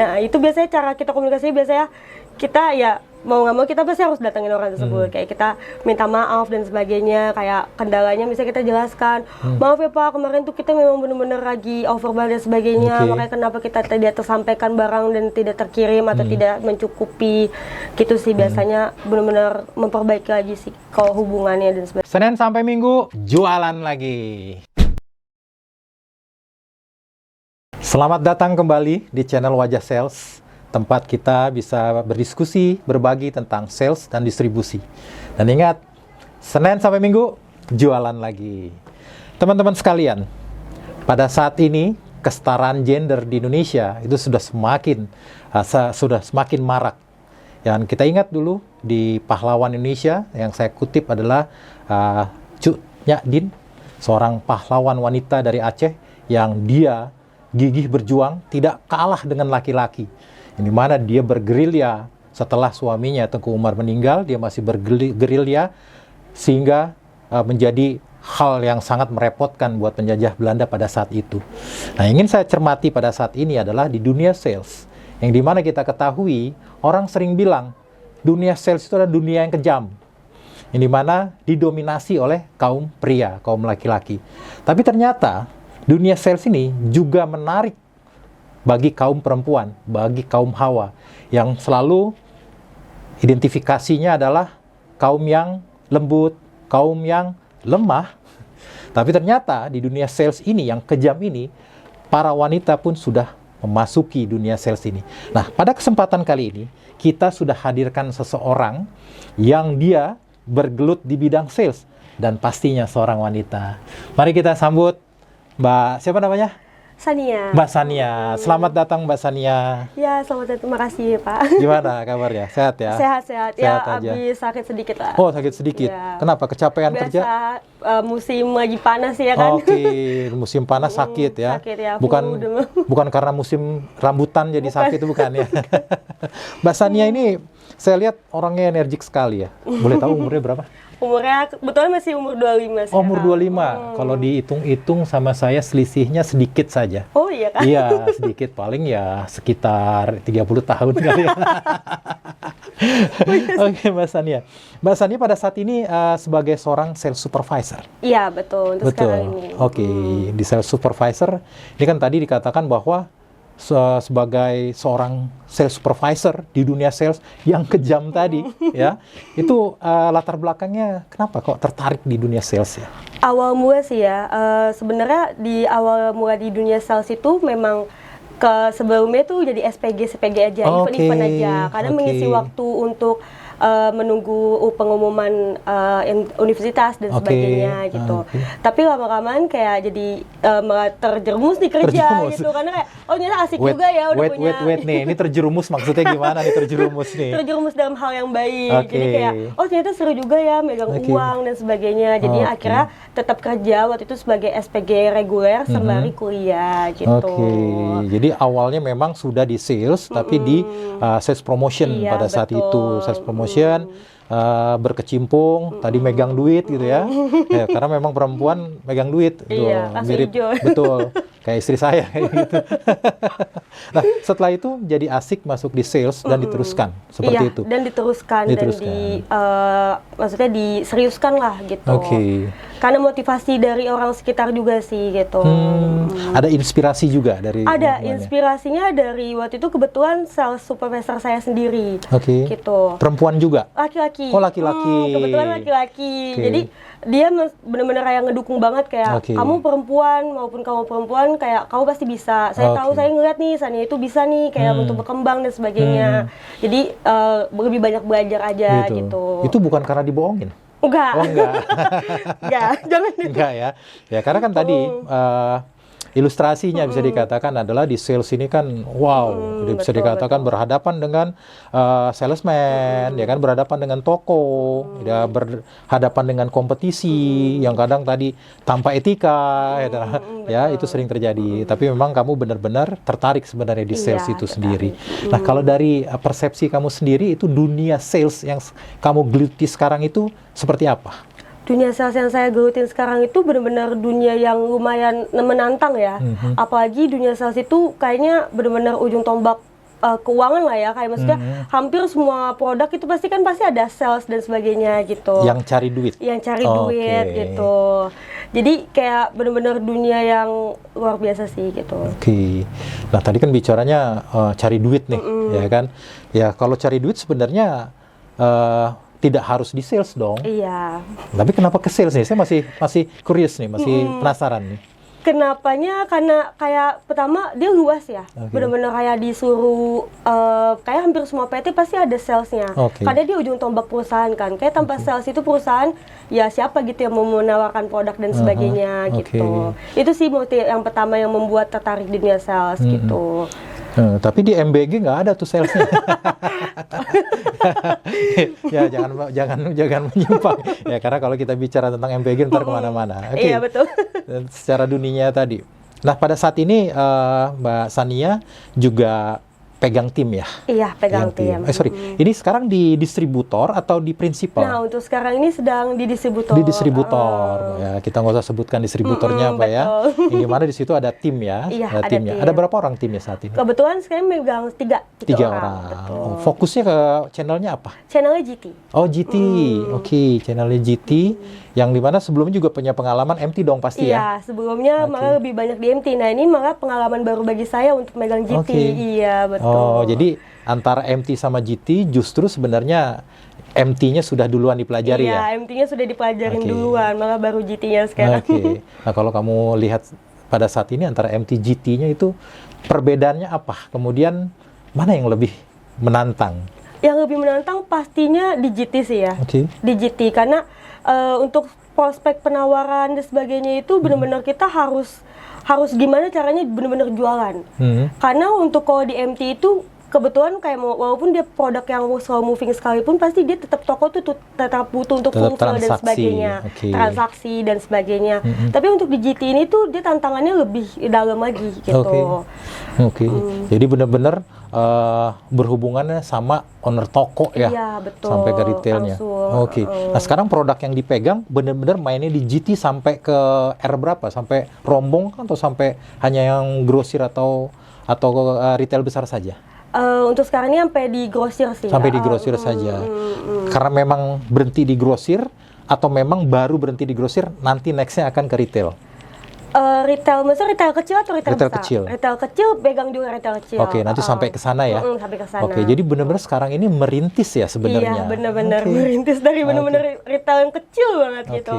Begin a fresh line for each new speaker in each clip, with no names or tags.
Nah, itu biasanya cara kita komunikasi, biasanya kita ya mau nggak mau kita pasti harus datengin orang tersebut. Kayak kita minta maaf dan sebagainya, kayak kendalanya misalnya kita jelaskan, maaf ya Pak, kemarin tuh kita memang benar-benar lagi over dan sebagainya, makanya kenapa kita tidak tersampaikan barang dan tidak terkirim atau tidak mencukupi, gitu sih biasanya. Benar-benar memperbaiki lagi sih kalau hubungannya dan sebagainya.
Senin sampai Minggu jualan lagi. Selamat datang kembali di channel Wajah Sales, tempat kita bisa berdiskusi, berbagi tentang sales dan distribusi. Dan ingat, Senin sampai Minggu, jualan lagi. Teman-teman sekalian, pada saat ini, kesetaraan gender di Indonesia itu sudah semakin marak. Dan kita ingat dulu, di pahlawan Indonesia, yang saya kutip adalah Cu Nyadin, seorang pahlawan wanita dari Aceh, yang dia gigih berjuang, tidak kalah dengan laki-laki. Di mana dia bergerilya setelah suaminya Tengku Umar meninggal, dia masih bergerilya sehingga menjadi hal yang sangat merepotkan buat penjajah Belanda pada saat itu. Nah, ingin saya cermati pada saat ini adalah di dunia sales, yang dimana kita ketahui orang sering bilang dunia sales itu adalah dunia yang kejam, yang dimana didominasi oleh kaum pria, kaum laki-laki. Tapi ternyata dunia sales ini juga menarik bagi kaum perempuan, bagi kaum hawa, yang selalu identifikasinya adalah kaum yang lembut, kaum yang lemah. Tapi ternyata di dunia sales ini, yang kejam ini, para wanita pun sudah memasuki dunia sales ini. Nah, pada kesempatan kali ini, kita sudah hadirkan seseorang yang dia bergelut di bidang sales, dan pastinya seorang wanita. Mari kita sambut Mbak, siapa namanya?
Sania.
Mbak Sania. Selamat datang Mbak Sania.
Ya, selamat datang. Terima kasih Pak.
Gimana kabarnya? Sehat ya?
Sehat-sehat. Ya,
Sehat aja.
habis sakit sedikit lah.
Oh, sakit sedikit.
Ya.
Kenapa? Kecapean
Biasa,
kerja?
musim lagi panas ya kan?
Oke, musim panas sakit ya.
Sakit ya.
Bukan karena musim rambutan jadi sakit, bukan ya. Mbak Sania ini saya lihat orangnya energik sekali ya. Boleh tahu umurnya berapa?
Umurnya kebetulan masih umur 25
Oh, umur 25. Kalau dihitung-hitung sama saya selisihnya sedikit saja.
Oh iya kan?
Iya, sedikit, paling ya sekitar 30 tahun kali ya. Oke, Mbak Sania. Mbak Sania pada saat ini sebagai seorang sales supervisor.
Iya, betul. Untuk sekarang ini.
Oke, di sales supervisor, ini kan tadi dikatakan bahwa sebagai seorang sales supervisor di dunia sales yang kejam tadi, ya, itu latar belakangnya kenapa kok tertarik di dunia sales ya?
Awal mula sih ya, sebenarnya di awal mula di dunia sales itu memang sebelumnya tuh jadi SPG aja, event-event aja, karena mengisi waktu untuk menunggu pengumuman universitas dan sebagainya gitu. Tapi lama-lamaan kayak jadi malah terjerumus di kerja gitu, karena kayak ternyata asik juga ya udah punya.
Wait nih, ini terjerumus maksudnya gimana nih terjerumus nih?
Terjerumus dalam hal yang baik, jadi kayak ternyata seru juga ya megang uang dan sebagainya. Jadi akhirnya tetap kerja waktu itu sebagai SPG reguler sembari kuliah gitu.
Jadi awalnya memang sudah di sales, tapi di sales promotion pada saat itu, sales promotion. Berkecimpung, tadi megang duit gitu ya. Ya, karena memang perempuan megang duit, mirip, betul, kayak istri saya kayak gitu. Nah, setelah itu jadi asik masuk di sales dan diteruskan seperti itu.
Dan diteruskan. Dan maksudnya diseriuskan lah gitu. Karena motivasi dari orang sekitar juga sih gitu.
Ada inspirasi juga dari
ada inspirasinya dari waktu itu kebetulan sales supervisor saya sendiri. Gitu.
Perempuan juga?
Laki-laki.
Oh, laki-laki.
Kebetulan laki-laki. Jadi dia benar-benar kayak ngedukung banget kayak kamu perempuan maupun kamu perempuan kayak kamu pasti bisa. Saya tahu, saya ngeliat nih Sania itu bisa nih kayak untuk berkembang dan sebagainya. Jadi lebih banyak belajar aja gitu.
Itu bukan karena dibohongin?
Enggak.
Oh, enggak.
Enggak, jangan gitu.
Enggak ya. Ya karena kan tadi ilustrasinya bisa dikatakan adalah di sales ini kan bisa dikatakan berhadapan dengan salesman, ya kan, berhadapan dengan toko, ya, berhadapan dengan kompetisi yang kadang tadi tanpa etika, ya itu sering terjadi. Tapi memang kamu benar-benar tertarik sebenarnya di sales itu sendiri. Nah, kalau dari persepsi kamu sendiri, itu dunia sales yang kamu geluti sekarang itu seperti apa?
Dunia sales yang saya gelutin sekarang itu benar-benar dunia yang lumayan menantang ya. Apalagi dunia sales itu kayaknya benar-benar ujung tombak keuangan lah ya, kayak maksudnya hampir semua produk itu pasti ada sales dan sebagainya gitu.
Yang cari duit.
Yang cari duit gitu. Jadi kayak benar-benar dunia yang luar biasa sih gitu.
Oke. Nah tadi kan bicaranya cari duit nih, ya kan? Ya kalau cari duit sebenarnya tidak harus di sales dong.
Iya.
Tapi kenapa ke sales nih? Saya masih curious nih, masih penasaran nih.
Kenapanya? Karena kayak pertama dia luas ya, benar-benar kayak disuruh kayak hampir semua PT pasti ada salesnya. Karena dia ujung tombak perusahaan kan. Kayak tanpa sales itu perusahaan ya siapa gitu yang mau menawarkan produk dan sebagainya gitu. Itu sih motif yang pertama yang membuat tertarik dunia sales gitu.
Tapi di MBG nggak ada tuh salesnya. Ya jangan menyimpang. Ya karena kalau kita bicara tentang MBG ntar kemana-mana.
Iya betul.
Secara dunia tadi. Nah pada saat ini Mbak Sania juga pegang tim ya?
Iya, pegang tim.
Ini sekarang di distributor atau di prinsipal?
Nah, untuk sekarang ini sedang di distributor.
Di distributor. Ya, kita nggak usah sebutkan distributornya apa ya. Yang dimana di situ ada tim ya?
Iya,
ada timnya. Ada berapa orang timnya saat ini?
Kebetulan sekarang megang 3
orang. Oh, fokusnya ke channelnya apa?
Channelnya GT.
Oh, GT. Oke, channelnya GT. Yang dimana sebelumnya juga punya pengalaman MT dong pasti ya?
Iya, sebelumnya malah lebih banyak di MT. Nah, ini malah pengalaman baru bagi saya untuk megang GT. Iya, betul.
Oh, jadi antara MT sama GT justru sebenarnya MT-nya sudah duluan dipelajari ya?
Iya, MT-nya sudah dipelajarin duluan, malah baru GT-nya sekarang.
Nah, kalau kamu lihat pada saat ini antara MT GT-nya itu perbedaannya apa? Kemudian mana yang lebih menantang?
Yang lebih menantang pastinya di GT sih ya. Di GT, karena untuk prospek penawaran dan sebagainya itu benar-benar kita harus gimana caranya benar-benar jualan. Karena untuk kalau di MT itu kebetulan kayak walaupun dia produk yang slow moving sekalipun pasti dia tetap toko tuh tetap butuh untuk fungsi dan sebagainya, transaksi dan sebagainya. Tapi untuk di GT ini tuh dia tantangannya lebih dalam lagi gitu.
Jadi benar-benar berhubungannya sama owner toko ya,
betul,
sampai ke retailnya. Nah sekarang produk yang dipegang benar-benar mainnya di GT sampai ke R berapa? Sampai rombong atau sampai hanya yang grosir atau retail besar saja?
Untuk sekarang ini sampai di grosir sih.
Sampai di grosir saja. Karena memang berhenti di grosir atau memang baru berhenti di grosir, nanti nextnya akan ke retail?
Retail, maksudnya retail kecil atau retail besar?
Kecil.
Retail kecil, pegang juga retail kecil.
Nanti sampai ke sana ya?
Sampai ke sana.
Jadi benar-benar sekarang ini merintis ya sebenarnya?
Iya, benar-benar merintis dari benar-benar retail yang kecil banget gitu.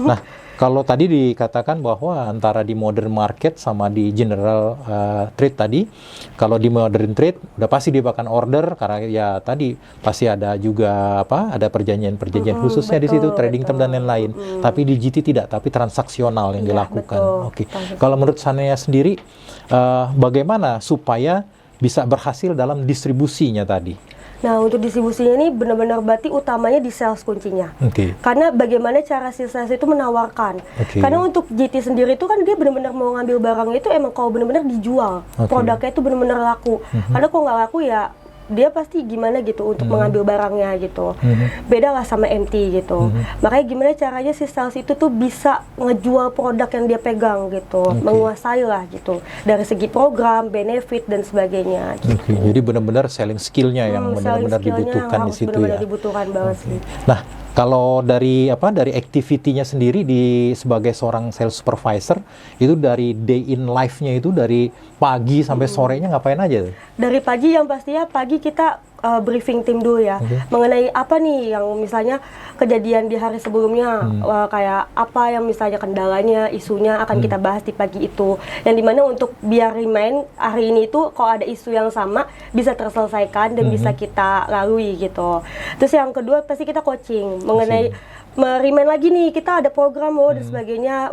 Nah, kalau tadi dikatakan bahwa antara di modern market sama di general trade tadi, kalau di modern trade udah pasti dia bahkan order karena ya tadi pasti ada juga ada perjanjian khususnya di situ, trading term dan lain-lain. Tapi di GT tidak, tapi transaksional yang dilakukan. Kalau menurut Sania sendiri, bagaimana supaya bisa berhasil dalam distribusinya tadi?
Nah, untuk distribusinya ini benar-benar berarti utamanya di sales kuncinya. Karena bagaimana cara si sales itu menawarkan. Karena untuk GT sendiri itu kan dia benar-benar mau ngambil barangnya itu emang kalau benar-benar dijual. Produknya itu benar-benar laku. Karena kalau nggak laku ya dia pasti gimana gitu untuk mengambil barangnya gitu. Beda lah sama MT gitu. Makanya gimana caranya si sales itu tuh bisa ngejual produk yang dia pegang gitu. Menguasai lah gitu. Dari segi program, benefit dan sebagainya gitu.
Jadi benar-benar selling skill-nya yang benar-benar dibutuhkan di situ ya.
Dibutuhkan banget sih.
Nah, kalau dari activity-nya sendiri sebagai seorang sales supervisor itu dari day in life-nya itu dari pagi sampai sorenya ngapain aja? Dari
pagi yang pastinya pagi kita briefing tim dulu ya mengenai apa nih yang misalnya kejadian di hari sebelumnya, kayak apa yang misalnya kendalanya, isunya akan kita bahas di pagi itu. Yang dimana untuk biar remind hari ini itu kalau ada isu yang sama bisa terselesaikan dan bisa kita lalui gitu. Terus yang kedua pasti kita coaching mengenai merimain lagi nih kita ada program dan sebagainya,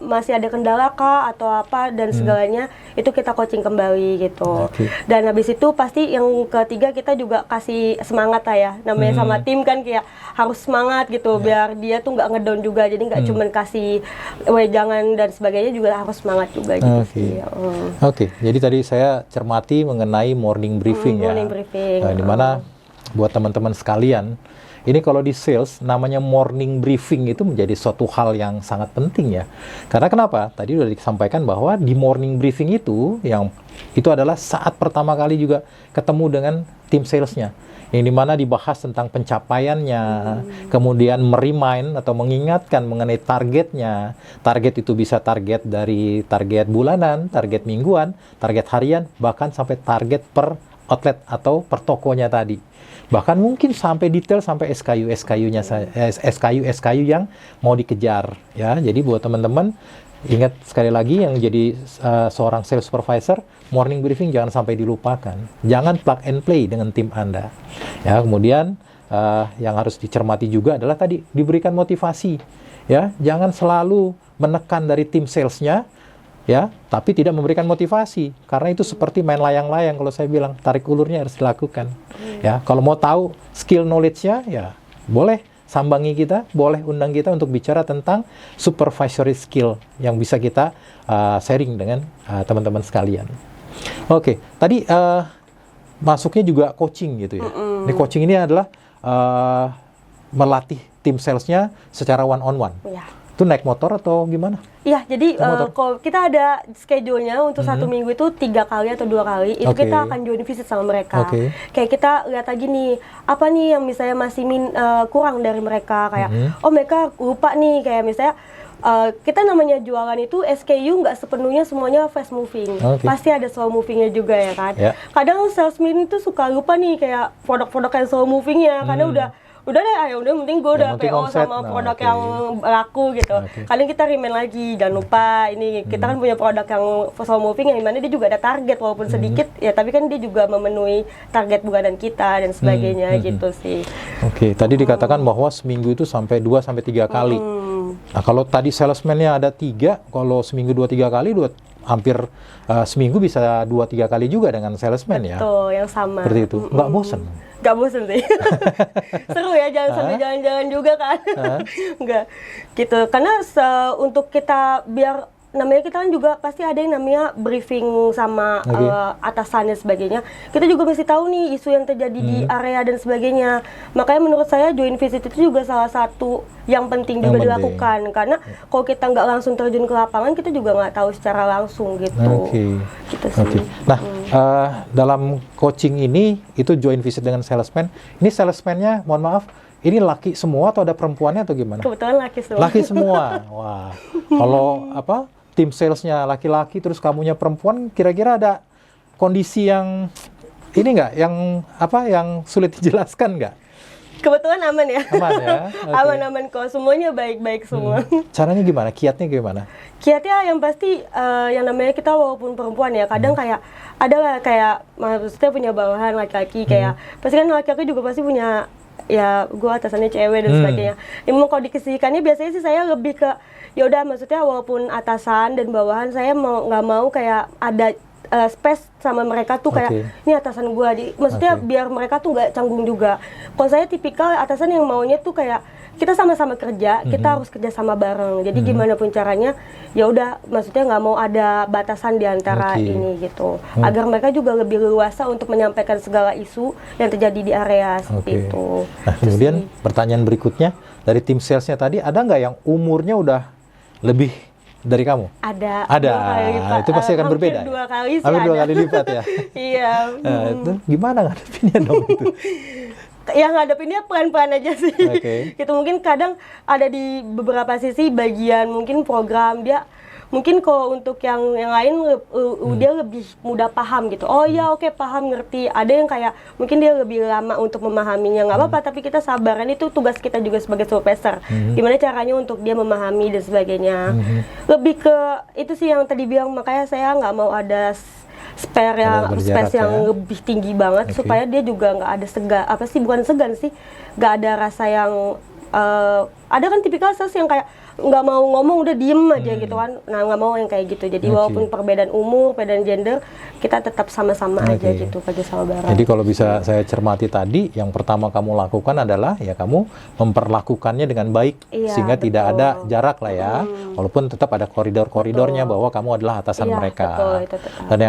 masih ada kendala kah atau apa dan segalanya itu kita coaching kembali gitu. Dan habis itu pasti yang ketiga kita juga kasih semangat lah ya, namanya sama tim kan kayak harus semangat gitu biar dia tuh nggak ngedown juga, jadi nggak cuman kasih wejangan dan sebagainya, juga harus semangat juga gitu sih.
Jadi tadi saya cermati mengenai morning briefing ya.
Morning briefing.
Dimana buat teman-teman sekalian ini kalau di sales namanya morning briefing itu menjadi suatu hal yang sangat penting ya. Karena kenapa? Tadi sudah disampaikan bahwa di morning briefing itu adalah saat pertama kali juga ketemu dengan tim salesnya. Yang dimana dibahas tentang pencapaiannya, kemudian merimain atau mengingatkan mengenai targetnya. Target itu bisa target dari target bulanan, target mingguan, target harian, bahkan sampai target per outlet atau per tokonya tadi. Bahkan mungkin sampai detail sampai SKU-nya SKU yang mau dikejar ya. Jadi buat teman-teman ingat sekali lagi yang jadi seorang sales supervisor, morning briefing jangan sampai dilupakan. Jangan plug and play dengan tim Anda. Ya, kemudian yang harus dicermati juga adalah tadi diberikan motivasi. Ya, jangan selalu menekan dari tim salesnya ya, tapi tidak memberikan motivasi, karena itu seperti main layang-layang. Kalau saya bilang tarik ulurnya harus dilakukan ya. Kalau mau tahu skill knowledge-nya ya boleh sambangi kita, boleh undang kita untuk bicara tentang supervisory skill yang bisa kita sharing dengan teman-teman sekalian. Oke, tadi masuknya juga coaching gitu ya. Ini coaching ini adalah melatih tim salesnya secara one on one. Itu naik motor atau gimana?
Iya, jadi kalau kita ada schedule-nya untuk 1 minggu itu 3 kali atau 2 kali, itu kita akan join visit sama mereka. Kayak kita lihat lagi nih, apa nih yang misalnya masih kurang dari mereka, kayak oh mereka lupa nih, kayak misalnya kita namanya jualan itu SKU nggak sepenuhnya semuanya fast moving, pasti ada slow movingnya juga ya kan. Kadang salesman itu suka lupa nih kayak produk-produk yang slow movingnya, karena udah deh, ayo udah mending gue udah PO sama produk yang laku gitu. Kadang kita remind lagi, jangan lupa ini kita kan punya produk yang slow moving yang dimana dia juga ada target walaupun sedikit ya, tapi kan dia juga memenuhi target bulanan kita dan sebagainya gitu sih.
Tadi dikatakan bahwa seminggu itu sampai 2 sampai 3 kali. Nah, kalau tadi salesman-nya ada 3, kalau seminggu 2-3 kali, hampir seminggu bisa 2-3 kali juga dengan salesman ya.
Betul, yang sama.
Seperti itu. Nggak bosen?
Nggak bosen sih. Seru ya, jangan sampai jalan-jalan juga kan. Nggak, gitu. Karena untuk kita biar namanya kita kan juga pasti ada yang namanya briefing sama atasan dan sebagainya. Kita juga mesti tahu nih isu yang terjadi di area dan sebagainya. Makanya menurut saya join visit itu juga salah satu yang penting juga dilakukan. Karena kalau kita nggak langsung terjun ke lapangan, kita juga nggak tahu secara langsung gitu. Gitu sih.
Nah, dalam coaching ini itu join visit dengan salesman. Ini salesman-nya, mohon maaf, ini laki semua atau ada perempuannya atau gimana?
Kebetulan laki semua.
Laki semua. Wah. Kalau tim salesnya laki-laki terus kamunya perempuan, kira-kira ada kondisi yang ini nggak, yang sulit dijelaskan nggak?
Kebetulan aman ya.
Aman ya.
Aman-aman kok, semuanya baik-baik semua.
Caranya gimana? Kiatnya gimana?
Kiatnya yang pasti yang namanya kita walaupun perempuan ya, kadang kayak ada lah kayak maksudnya punya bawahan laki-laki, kayak pasti kan laki-laki juga pasti punya ya gue atasannya cewek dan sebagainya. Emang kalau dikesihkannya biasanya sih saya lebih ke ya udah, maksudnya walaupun atasan dan bawahan saya nggak mau kayak ada space sama mereka tuh kayak ini atasan gue, maksudnya biar mereka tuh nggak canggung juga. Kalau saya tipikal atasan yang maunya tuh kayak kita sama-sama kerja, kita harus kerja sama bareng. Jadi gimana pun caranya, ya udah, maksudnya nggak mau ada batasan di antara ini gitu. Agar mereka juga lebih leluasa untuk menyampaikan segala isu yang terjadi di area seperti itu.
Nah, kemudian pertanyaan berikutnya dari tim salesnya tadi, ada nggak yang umurnya udah lebih dari kamu?
Ada.
2 kali lipat. Itu pasti akan berbeda.
2 kali sih
hampir 2
ada.
kali lipat ya.
Iya.
Itu gimana ngadepinnya dong itu?
Yang ngadepinnya pelan-pelan aja sih. Gitu, mungkin kadang ada di beberapa sisi bagian mungkin program dia mungkin kalau untuk yang lain dia lebih mudah paham gitu. Oh ya oke, paham, ngerti. Ada yang kayak mungkin dia lebih lama untuk memahaminya, nggak apa-apa, tapi kita sabaran, itu tugas kita juga sebagai supervisor. Gimana caranya untuk dia memahami dan sebagainya. Lebih ke itu sih yang tadi bilang, makanya saya nggak mau ada space yang lebih tinggi banget supaya dia juga nggak ada bukan segan sih, nggak ada rasa yang ada kan tipikal sales yang kayak nggak mau ngomong udah diem aja gitu kan. Nah, nggak mau yang kayak gitu. Jadi walaupun perbedaan umur, perbedaan gender, kita tetap sama-sama aja gitu, kerja sama bareng.
Jadi kalau bisa saya cermati tadi, yang pertama kamu lakukan adalah ya kamu memperlakukannya dengan baik, sehingga tidak ada jarak lah ya. Walaupun tetap ada koridor-koridornya bahwa kamu adalah atasan mereka. Dan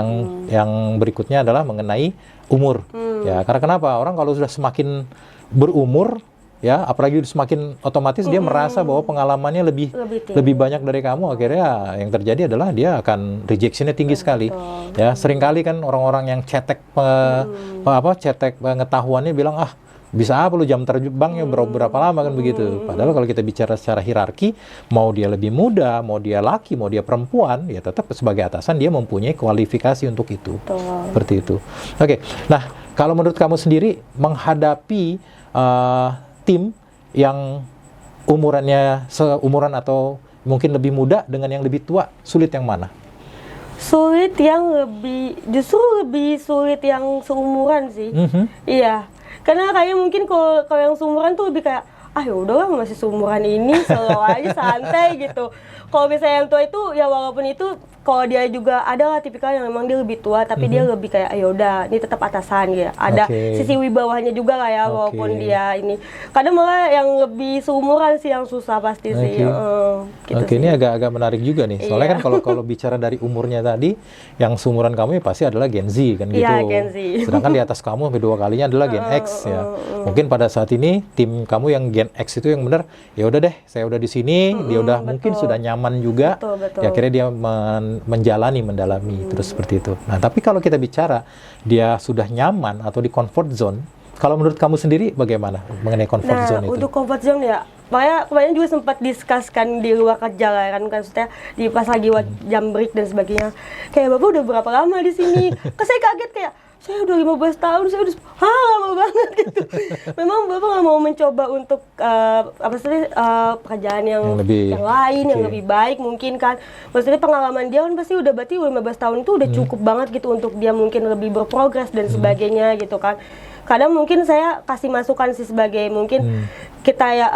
yang berikutnya adalah mengenai umur. Ya, karena kenapa? Orang kalau sudah semakin berumur, ya, apalagi semakin otomatis dia merasa bahwa pengalamannya lebih banyak dari kamu, akhirnya yang terjadi adalah dia akan rejectionnya tinggi sekali. Ya, seringkali kan orang-orang yang cetek cetek pengetahuannya bilang, bisa apa lu jam terbangnya berapa lama kan begitu. Padahal kalau kita bicara secara hierarki, mau dia lebih muda, mau dia laki, mau dia perempuan, ya tetap sebagai atasan dia mempunyai kualifikasi untuk itu. Seperti itu. Oke. Nah, kalau menurut kamu sendiri menghadapi tim yang umurannya seumuran atau mungkin lebih muda dengan yang lebih tua, sulit yang mana?
Justru lebih sulit yang seumuran sih. Iya. Karena kayak mungkin kalau yang seumuran tuh lebih kayak ya udah masih seumuran ini slow aja santai gitu. Kalau misalnya yang tua itu ya walaupun itu kalau dia juga ada lah tipikal yang memang dia lebih tua tapi dia lebih kayak ya udah ini tetap atasan gitu. Ada sisi wibawahnya juga lah ya walaupun dia ini. Kadang malah yang lebih seumuran sih yang susah pasti sih. Gitu sih.
Ini agak menarik juga nih. Soalnya kan kalau bicara dari umurnya tadi yang seumuran kamu ya pasti adalah Gen Z kan gitu.
Iya, Gen Z.
Sedangkan di atas kamu sampai 2 kalinya adalah Gen X ya. Mungkin pada saat ini tim kamu yang Gen X itu yang benar ya udah deh saya udah di sini, dia udah mungkin sudah nyaman juga. Ya akhirnya dia mendalami terus seperti itu. Nah, tapi kalau kita bicara dia sudah nyaman atau di comfort zone, kalau menurut kamu sendiri bagaimana mengenai comfort zone itu?
Untuk comfort zone ya, makanya kemarin juga sempat diskuskan di luar kerja kan, maksudnya di pas lagi jam break dan sebagainya. Kayak Bapak udah berapa lama di sini? Saya kaget kayak saya udah 15 tahun, saya udah lama banget gitu. Memang Bapak nggak mau mencoba untuk pekerjaan yang lain, yang lebih baik mungkin kan. Maksudnya pengalaman dia kan pasti udah berarti 15 tahun itu udah cukup banget gitu untuk dia mungkin lebih berprogres dan sebagainya gitu kan. Kadang mungkin saya kasih masukan sih sebagai mungkin kita ya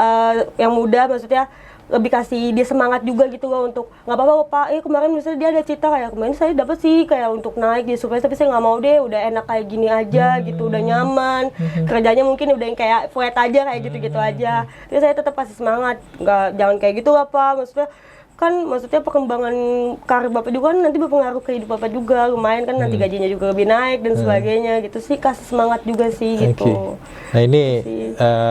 yang muda maksudnya lebih kasih dia semangat juga gitu loh untuk nggak apa-apa Pak, kemarin misalnya dia ada cita kayak kemarin saya dapat sih kayak untuk naik di supaya tapi saya nggak mau deh udah enak kayak gini aja gitu udah nyaman kerjanya mungkin udah yang kayak flat aja kayak gitu-gitu aja. Jadi saya tetap kasih semangat jangan kayak gitu lah Pak, maksudnya perkembangan karir Bapak juga kan nanti berpengaruh ke hidup Bapak juga lumayan kan nanti gajinya juga lebih naik dan sebagainya gitu sih, kasih semangat juga sih gitu.
Nah ini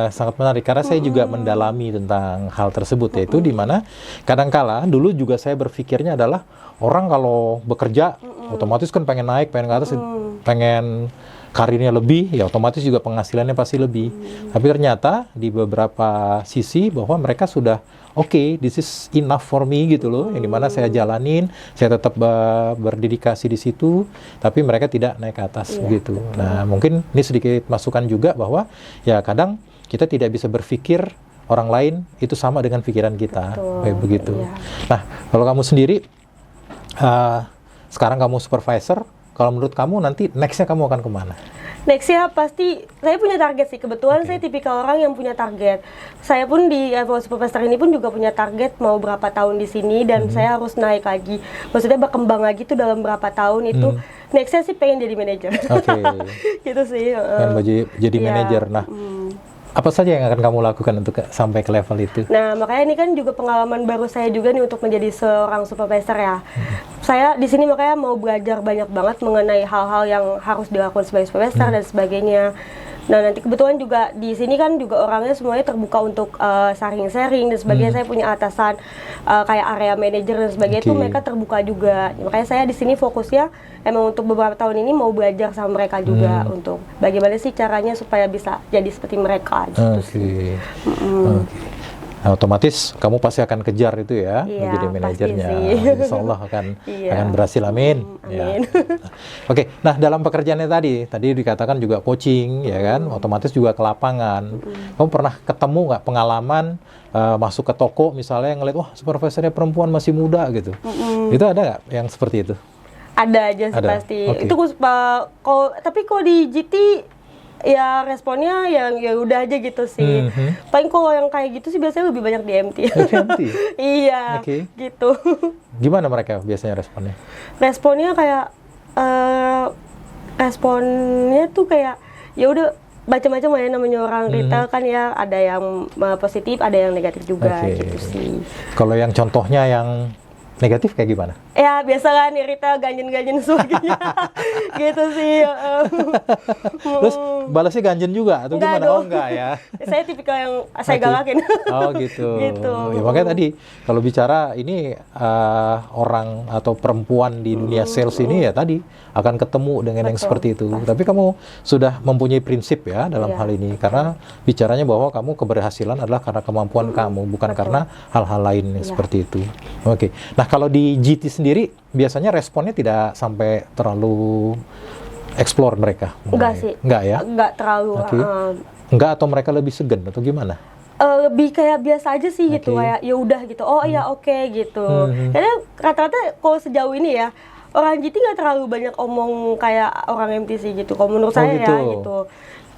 sangat menarik karena saya juga mendalami tentang hal tersebut yaitu di mana kadangkala dulu juga saya berpikirnya adalah orang kalau bekerja otomatis kan pengen naik, pengen ke atas, pengen karirnya lebih, ya otomatis juga penghasilannya pasti lebih. Tapi ternyata di beberapa sisi bahwa mereka sudah this is enough for me gitu loh, yang dimana saya jalanin, saya tetap berdedikasi di situ, tapi mereka tidak naik ke atas begitu. Nah mungkin ini sedikit masukan juga bahwa ya kadang kita tidak bisa berpikir orang lain itu sama dengan pikiran kita, kayak begitu. Nah kalau kamu sendiri, sekarang kamu supervisor, kalau menurut kamu nanti next-nya kamu akan kemana?
Next-nya pasti, saya punya target sih. Kebetulan saya tipikal orang yang punya target. Saya pun di level supervisor ini pun juga punya target mau berapa tahun di sini dan saya harus naik lagi. Maksudnya berkembang lagi tuh dalam berapa tahun itu. Next-nya sih pengen jadi manajer. Gitu sih.
Pengen jadi manajer. Nah, apa saja yang akan kamu lakukan untuk sampai ke level itu?
Nah, makanya ini kan juga pengalaman baru saya juga nih untuk menjadi seorang supervisor ya. Saya di sini makanya mau belajar banyak banget mengenai hal-hal yang harus dilakukan sebagai supervisor dan sebagainya. Nah, nanti kebetulan juga di sini kan juga orangnya semuanya terbuka untuk sharing-sharing dan sebagainya. Saya punya atasan kayak area manajer dan sebagainya itu mereka terbuka juga. Makanya saya di sini fokusnya emang untuk beberapa tahun ini mau belajar sama mereka juga untuk bagaimana sih caranya supaya bisa jadi seperti mereka gitu sih.
Nah, otomatis kamu pasti akan kejar itu ya, menjadi manajernya. Insya Allah akan berhasil, amin. Ya. Oke, nah dalam pekerjaannya tadi dikatakan juga coaching, ya kan, otomatis juga ke lapangan. Kamu pernah ketemu nggak pengalaman masuk ke toko misalnya ngeliat, wah supervisornya perempuan masih muda gitu. Itu ada nggak yang seperti itu?
Ada aja sih pasti. Itu tapi kalau di GT ya responnya yang ya udah aja gitu sih. Paling kalau yang kayak gitu sih biasanya lebih banyak di MT. Iya, gitu.
Gimana mereka biasanya responnya?
Responnya kayak responnya tuh kayak ya udah macam-macam ya namanya orang retail kan ya, ada yang positif, ada yang negatif juga gitu sih.
Kalau yang contohnya yang Negatif kayak gimana?
Ya biasa kan Rita ganjen-ganjen sebagainya gitu sih.
Terus balasnya ganjen juga atau
Enggak
gimana?
dong.
Oh enggak ya.
Saya tipikal yang saya
Oke.
galakin.
Oh gitu.
Gitu.
Ya, makanya tadi kalau bicara ini orang atau perempuan di dunia sales ini ya tadi akan ketemu dengan yang
Betul.
seperti itu. Tapi kamu sudah mempunyai prinsip ya dalam
Iya.
hal ini karena bicaranya bahwa kamu keberhasilan adalah karena kemampuan kamu bukan
Betul.
karena hal-hal lain yang
Iya.
seperti itu. Oke. Nah kalau di GT sendiri biasanya responnya tidak sampai terlalu explore mereka.
Enggak sih.
Enggak ya?
Enggak terlalu.
Oke. Enggak atau mereka lebih segan atau gimana?
Lebih kayak biasa aja sih gitu,
Oke.
kayak ya udah gitu. Oh iya oke gitu. Karena rata-rata kalau sejauh ini ya orang GT nggak terlalu banyak omong kayak orang MTC gitu. Kalau menurut saya
gitu.
ya gitu.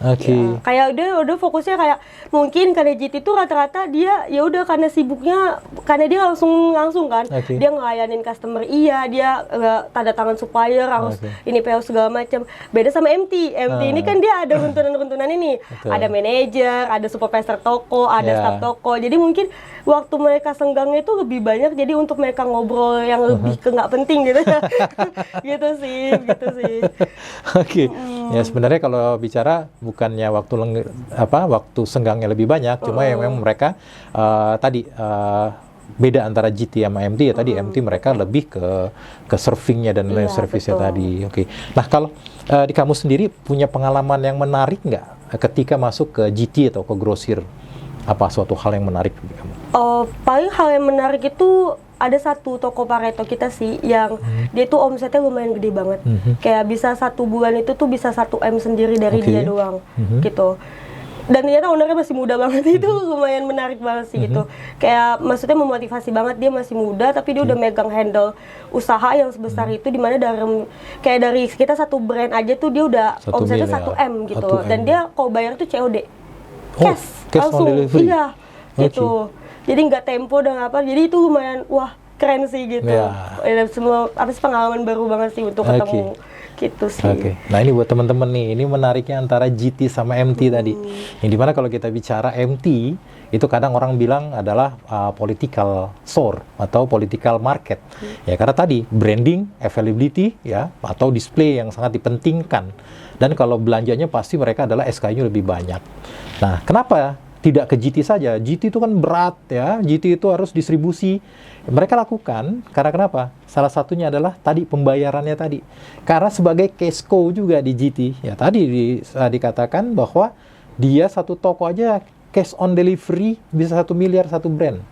Oke.
Ya, kayak udah fokusnya kayak mungkin karena GT itu rata-rata dia ya udah karena sibuknya karena dia langsung kan
Oke.
dia ngelayanin customer dia tanda tangan supplier harus
Oke.
ini PO segala macam. Beda sama MT ini kan dia ada runtunan-runtunan ini,
Betul.
ada manajer, ada supervisor toko, ada
Ya.
staff toko. Jadi mungkin waktu mereka senggangnya itu lebih banyak jadi untuk mereka ngobrol yang lebih ke nggak penting gitu ya. gitu sih.
Oke. Ya sebenarnya kalau bicara bukannya waktu senggangnya lebih banyak, cuma yang memang mereka tadi beda antara GT sama MT ya tadi MT mereka lebih ke surfingnya dan lain
Iya,
service-nya
betul.
tadi. Oke. Nah kalau di kamu sendiri punya pengalaman yang menarik nggak ketika masuk ke GT atau ke grosir? Apa suatu hal yang menarik bagi kamu?
Paling hal yang menarik itu ada satu toko Pareto kita sih yang dia tuh omsetnya lumayan gede banget. Kayak bisa 1 bulan itu tuh bisa 1 M sendiri dari
Oke.
dia doang gitu. Dan ternyata ownernya masih muda banget itu lumayan menarik banget sih gitu. Kayak maksudnya memotivasi banget dia masih muda tapi dia udah megang handle usaha yang sebesar itu dimana dari kita satu brand aja tuh dia udah
1
omsetnya
miliar.
1 M gitu.
1 M.
Dan dia kalau bayar tuh COD.
Oh, cash on
langsung
delivery.
iya gitu. Jadi nggak tempo dan apa. Jadi itu lumayan wah keren sih gitu.
Ya.
Semua pengalaman baru banget sih untuk
Oke.
ketemu gitu sih.
Oke, nah ini buat teman-teman nih, ini menariknya antara GT sama MT tadi. Yang dimana kalau kita bicara MT, itu kadang orang bilang adalah political store atau political market. Ya karena tadi branding, availability, ya atau display yang sangat dipentingkan. Dan kalau belanjanya pasti mereka adalah SKU-nya lebih banyak. Nah, kenapa tidak ke GT saja? GT itu kan berat ya, GT itu harus distribusi. Mereka lakukan karena kenapa? Salah satunya adalah tadi pembayarannya tadi. Karena sebagai cash cow juga di GT. Ya tadi dikatakan bahwa dia satu toko aja cash on delivery bisa 1 miliar satu brand.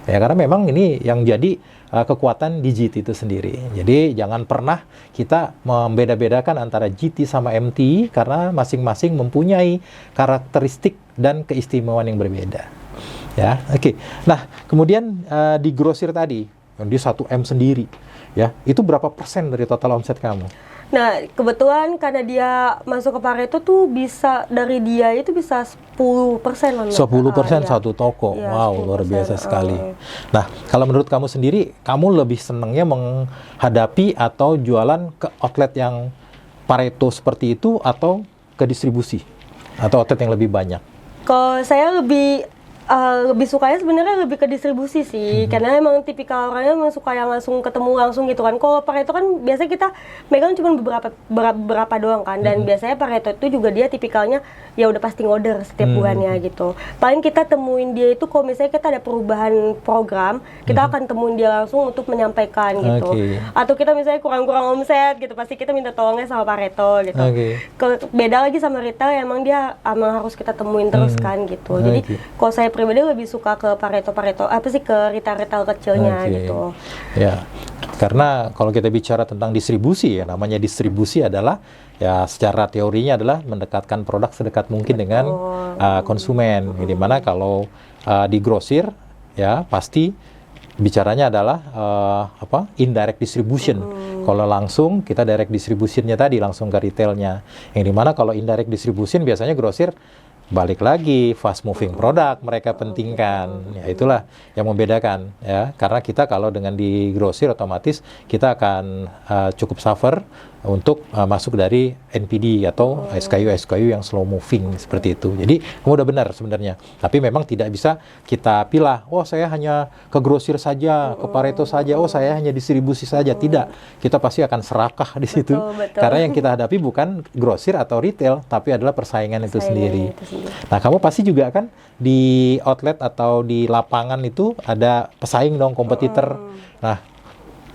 Ya karena memang ini yang jadi kekuatan di GT itu sendiri. Jadi jangan pernah kita membeda-bedakan antara GT sama MT karena masing-masing mempunyai karakteristik dan keistimewaan yang berbeda. Ya, oke. Nah, kemudian di grosir tadi, yang dia 1 M sendiri, ya, itu berapa persen dari total omset kamu?
Nah, kebetulan karena dia masuk ke Pareto tuh bisa dari dia itu bisa 10% lah.
10%
Iya.
satu toko.
Iya,
Wow, luar
10%,
biasa sekali. Nah, kalau menurut kamu sendiri, kamu lebih senangnya menghadapi atau jualan ke outlet yang Pareto seperti itu atau ke distribusi? Atau outlet yang lebih banyak?
Kalau saya lebih sukanya sebenarnya lebih ke distribusi sih, karena emang tipikal orangnya emang suka yang langsung ketemu langsung gitu kan. Kalau Pareto kan biasanya kita megang cuma beberapa doang kan, dan biasanya Pareto itu juga dia tipikalnya ya udah pasti order setiap bulannya gitu. Paling kita temuin dia itu kalau misalnya kita ada perubahan program, kita akan temuin dia langsung untuk menyampaikan gitu.
Oke.
Atau kita misalnya kurang-kurang omset gitu, pasti kita minta tolongnya sama Pareto gitu.
Oke.
Beda lagi sama retail, emang dia harus kita temuin terus kan gitu. Jadi
Oke.
kalau saya pribadi lebih suka ke Pareto ke retail kecilnya
Oke.
gitu.
Ya, karena kalau kita bicara tentang distribusi ya, namanya distribusi adalah ya secara teorinya adalah mendekatkan produk sedekat mungkin dengan konsumen. Di mana kalau di grosir ya pasti bicaranya adalah indirect distribution. Kalau langsung kita direct distributionnya tadi langsung ke retailnya. Yang dimana kalau indirect distribution biasanya grosir balik lagi fast moving produk mereka pentingkan. Ya itulah yang membedakan ya. Karena kita kalau dengan di grosir otomatis kita akan cukup suffer untuk masuk dari NPD atau SKU yang slow moving seperti itu. Jadi kamu udah benar sebenarnya. Tapi memang tidak bisa kita pilih, oh saya hanya ke grosir saja, ke Pareto saja, oh saya hanya distribusi saja. Tidak. Kita pasti akan serakah di situ.
Betul.
Karena yang kita hadapi bukan grosir atau retail, tapi adalah persaingan itu sendiri. Nah, kamu pasti juga kan di outlet atau di lapangan itu ada pesaing dong, kompetitor. Nah,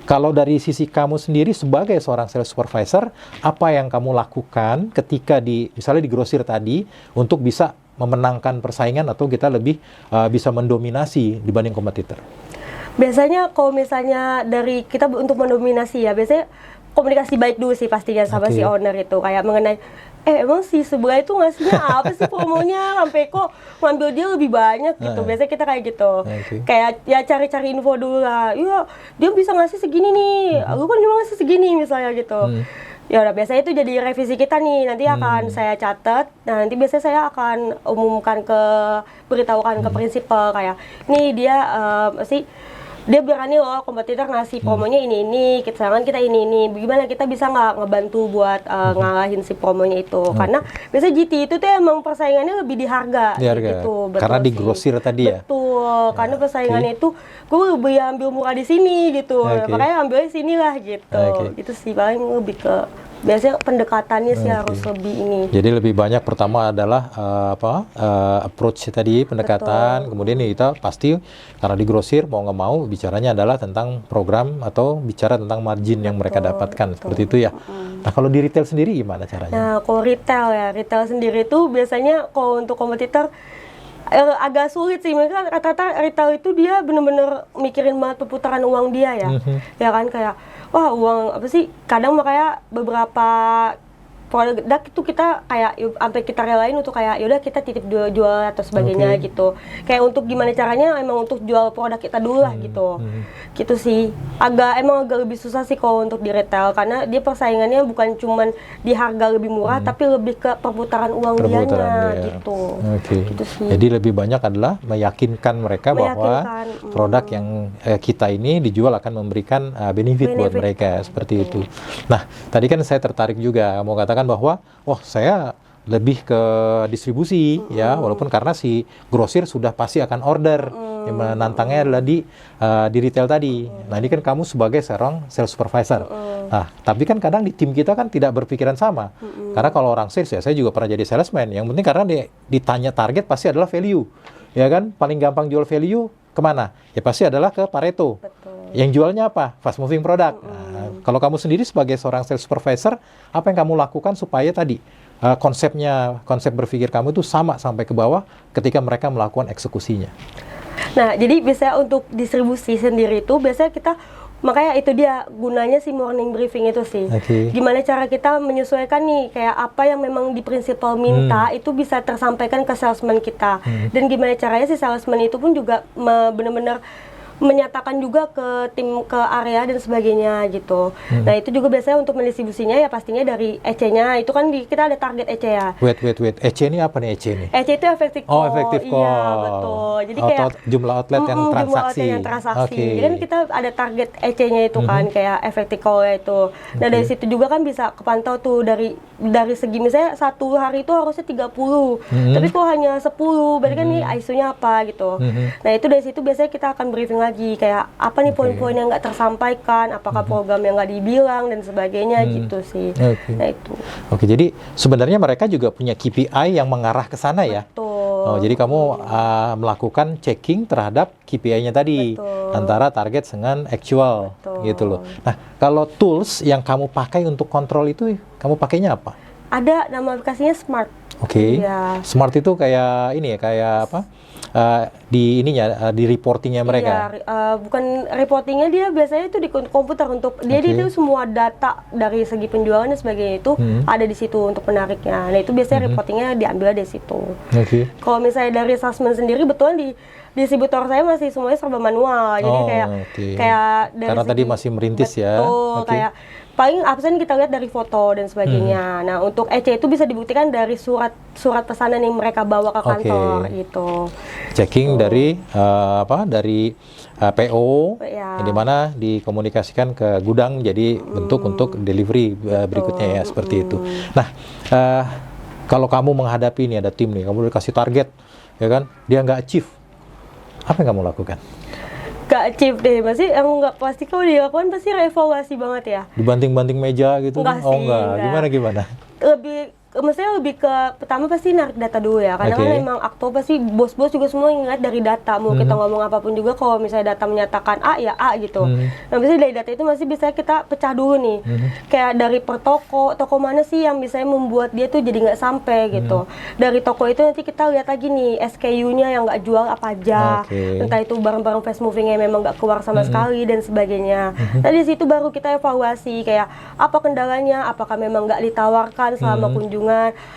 kalau dari sisi kamu sendiri sebagai seorang sales supervisor, apa yang kamu lakukan ketika misalnya di grosir tadi untuk bisa memenangkan persaingan atau kita lebih bisa mendominasi dibanding kompetitor?
Biasanya kalau misalnya dari kita untuk mendominasi ya, biasanya komunikasi baik dulu sih pastinya sama si owner itu, kayak mengenai emang si sebelah itu ngasihnya apa sih promonya sampai kok ngambil dia lebih banyak gitu. Biasanya kita kayak gitu. Kayak ya cari-cari info dulu lah. Iya, dia bisa ngasih segini nih. Lu kan cuma ngasih segini misalnya gitu. Ya udah, biasanya itu jadi revisi kita nih. Nanti akan saya catat. Nah, nanti biasanya saya akan umumkan beritahukan ke prinsipal kayak, nih dia dia berani loh kompetitor ngasih promonya ini, sedangkan kita ini. Gimana kita bisa nggak ngebantu buat ngalahin si promonya itu? Karena biasanya GT itu tuh emang persaingannya lebih di harga. Gitu.
Karena di grosir tadi ya?
Betul, karena persaingannya itu gue lebih ambil murah di sini gitu. Makanya ambilnya sini lah gitu. Itu sih paling lebih ke biasanya pendekatannya sih harus lebih ini.
Jadi lebih banyak pertama adalah approach tadi, pendekatan. Kemudian kita pasti karena di grosir mau nggak mau bicaranya adalah tentang program atau bicara tentang margin yang mereka dapatkan. Seperti itu ya. Nah, kalau di retail sendiri gimana caranya?
Nah, kalau retail sendiri itu biasanya kalau untuk kompetitor agak sulit sih. Mereka rata-rata retail itu dia bener-bener mikirin banget perputaran uang dia ya. Ya kan, kayak wah uang apa sih, kadang makanya beberapa produk itu kita kayak sampai kita relain untuk kayak yaudah kita titip jual atau sebagainya gitu. Kayak untuk gimana caranya emang untuk jual produk kita dulu lah gitu. Gitu sih. Emang agak lebih susah sih kalau untuk di retail karena dia persaingannya bukan cuman di harga lebih murah tapi lebih ke perputaran uang dianya gitu. Gitu sih.
Jadi lebih banyak adalah meyakinkan mereka bahwa produk yang kita ini dijual akan memberikan benefit buat mereka seperti itu. Nah, tadi kan saya tertarik juga mau katakan bahwa saya lebih ke distribusi ya, walaupun karena si grosir sudah pasti akan order. Yang menantangnya adalah di retail tadi. Nah, ini kan kamu sebagai seorang sales supervisor. Nah, tapi kan kadang di tim kita kan tidak berpikiran sama. Karena kalau orang sales ya, saya juga pernah jadi salesman. Yang penting karena ditanya target pasti adalah value. Ya kan, paling gampang jual value kemana? Ya pasti adalah ke Pareto. Yang jualnya apa? Fast moving product. Nah, kalau kamu sendiri sebagai seorang sales supervisor, apa yang kamu lakukan supaya tadi konsep berpikir kamu itu sama sampai ke bawah ketika mereka melakukan eksekusinya?
Nah, jadi biasanya untuk distribusi sendiri itu biasanya kita, makanya itu dia gunanya si morning briefing itu sih. Gimana cara kita menyesuaikan nih kayak apa yang memang di prinsipal minta itu bisa tersampaikan ke salesman kita. Dan gimana caranya si salesman itu pun juga benar-benar menyatakan juga ke tim, ke area dan sebagainya gitu. Nah, itu juga biasanya untuk mendistribusinya ya pastinya dari EC-nya. Itu kan kita ada target EC ya.
Wait. EC ini apa nih EC ini?
EC itu effective call.
Oh, effective call.
Iya, betul. Jadi kayak
jumlah outlet yang transaksi.
Jumlah outlet yang transaksi. Jadi kan kita ada target EC-nya itu kan kayak effective call itu. Nah, dari situ juga kan bisa kepantau tuh dari segi misalnya satu hari itu harusnya 30. Tapi kok hanya 10. Berarti kan nih ISO-nya apa gitu. Nah, itu dari situ biasanya kita akan briefing lagi kayak apa nih poin-poin yang nggak tersampaikan, apakah program yang nggak dibilang dan sebagainya gitu sih. Nah, itu.
Jadi sebenarnya mereka juga punya KPI yang mengarah ke sana ya. Jadi kamu melakukan checking terhadap KPI-nya tadi antara target dengan actual gitu loh. Nah, kalau tools yang kamu pakai untuk kontrol itu kamu pakainya apa? Ada
nama aplikasinya Smart.
Ya. Smart itu kayak ini ya, kayak apa? Di reportingnya mereka.
Bukan reportingnya, dia biasanya itu di komputer untuk dia itu semua data dari segi penjualan dan sebagainya itu ada di situ untuk menariknya. Nah, itu biasanya reportingnya diambil dari situ. Kalau misalnya dari salesman sendiri, betul di distributor saya masih semuanya serba manual. Jadi kayak dari
karena tadi masih merintis ya.
Kayak paling absen kita lihat dari foto dan sebagainya. Nah, untuk EC itu bisa dibuktikan dari surat pesanan yang mereka bawa ke kantor gitu.
Checking dari dari PO,
Ya.
di mana dikomunikasikan ke gudang jadi bentuk untuk delivery berikutnya ya, seperti itu. Nah, kalau kamu menghadapi ini ada tim nih, kamu dikasih target, ya kan, dia nggak achieve, apa yang kamu lakukan?
Gak achieve deh, pasti emang nggak pasti kalau dilakukan pasti reevaluasi banget ya.
Dibanting-banting meja gitu?
Enggak
Oh
sih,
enggak,
enggak.
gimana?
Maksudnya lebih ke pertama pasti narik data dulu ya, karena kan emang akto pasti bos-bos juga semua ngeliat dari data, mau kita ngomong apapun juga kalau misalnya data menyatakan A ya A gitu. Nah biasanya dari data itu masih bisa kita pecah dulu nih, kayak dari per toko mana sih yang bisa membuat dia tuh jadi nggak sampai gitu. Dari toko itu nanti kita lihat lagi nih SKU-nya yang nggak jual apa aja, entah itu barang-barang fast moving yang memang nggak keluar sama sekali dan sebagainya. Nah di situ baru kita evaluasi kayak apa kendalanya, apakah memang nggak ditawarkan selama kunjungan,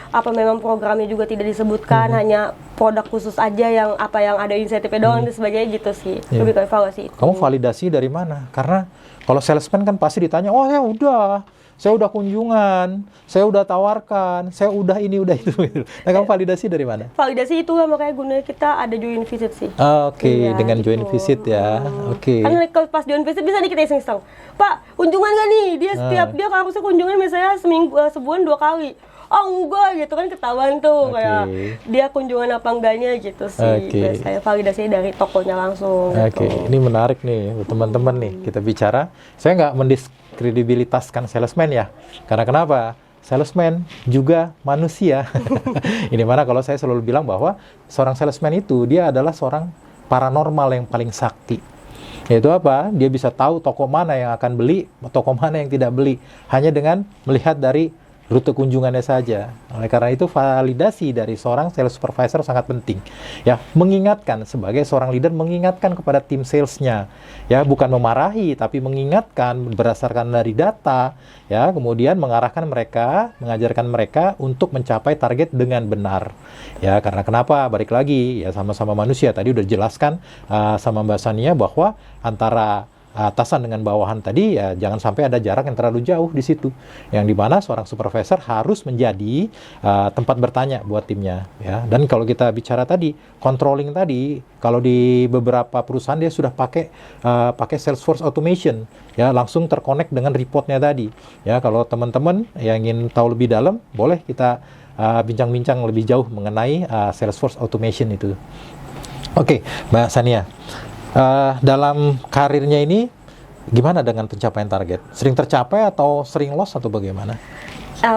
apa memang programnya juga tidak disebutkan, hanya produk khusus aja yang ada insentifnya doang dan sebagainya gitu sih. Lebih ke evaluasi itu.
Kamu validasi dari mana? Karena kalau salesman kan pasti ditanya, oh ya udah, saya udah kunjungan, saya udah tawarkan, saya udah ini udah itu. Nah kamu validasi dari mana?
Validasi itu lah makanya gunanya kita ada joint visit sih.
Oke, dengan
gitu.
joint visit ya. Oke.
Kan kalau pas joint visit bisa nih kita iseng-iseng, Pak kunjungan gak nih? Dia harusnya kunjungan misalnya sebulan 2 kali. Oh enggak gitu kan, ketahuan tuh kayak dia kunjungan apa enggaknya gitu sih. Biasanya validasinya dari tokonya langsung gitu.
Ini menarik nih buat teman-teman nih kita bicara. Saya nggak mendiskredibilitaskan salesman ya, karena kenapa? Salesman juga manusia. Ini mana kalau saya selalu bilang bahwa seorang salesman itu dia adalah seorang paranormal yang paling sakti. Yaitu apa? Dia bisa tahu toko mana yang akan beli, toko mana yang tidak beli, hanya dengan melihat dari rute kunjungannya saja. Oleh karena itu validasi dari seorang sales supervisor sangat penting. Ya, mengingatkan sebagai seorang leader, mengingatkan kepada tim salesnya. Ya, bukan memarahi tapi mengingatkan berdasarkan dari data, ya, kemudian mengarahkan mereka, mengajarkan mereka untuk mencapai target dengan benar. Ya, karena kenapa? Balik lagi ya, sama-sama manusia. Tadi udah dijelaskan sama Mbak Sania bahwa antara atasan dengan bawahan tadi ya jangan sampai ada jarak yang terlalu jauh di situ, yang dimana seorang supervisor harus menjadi tempat bertanya buat timnya ya. Dan kalau kita bicara tadi controlling tadi, kalau di beberapa perusahaan dia sudah pakai Salesforce automation ya, langsung terkonek dengan reportnya tadi ya. Kalau teman-teman yang ingin tahu lebih dalam boleh kita bincang-bincang lebih jauh mengenai Salesforce automation itu. Oke, Mbak Sania, dalam karirnya ini gimana dengan pencapaian target? Sering tercapai atau sering loss atau bagaimana?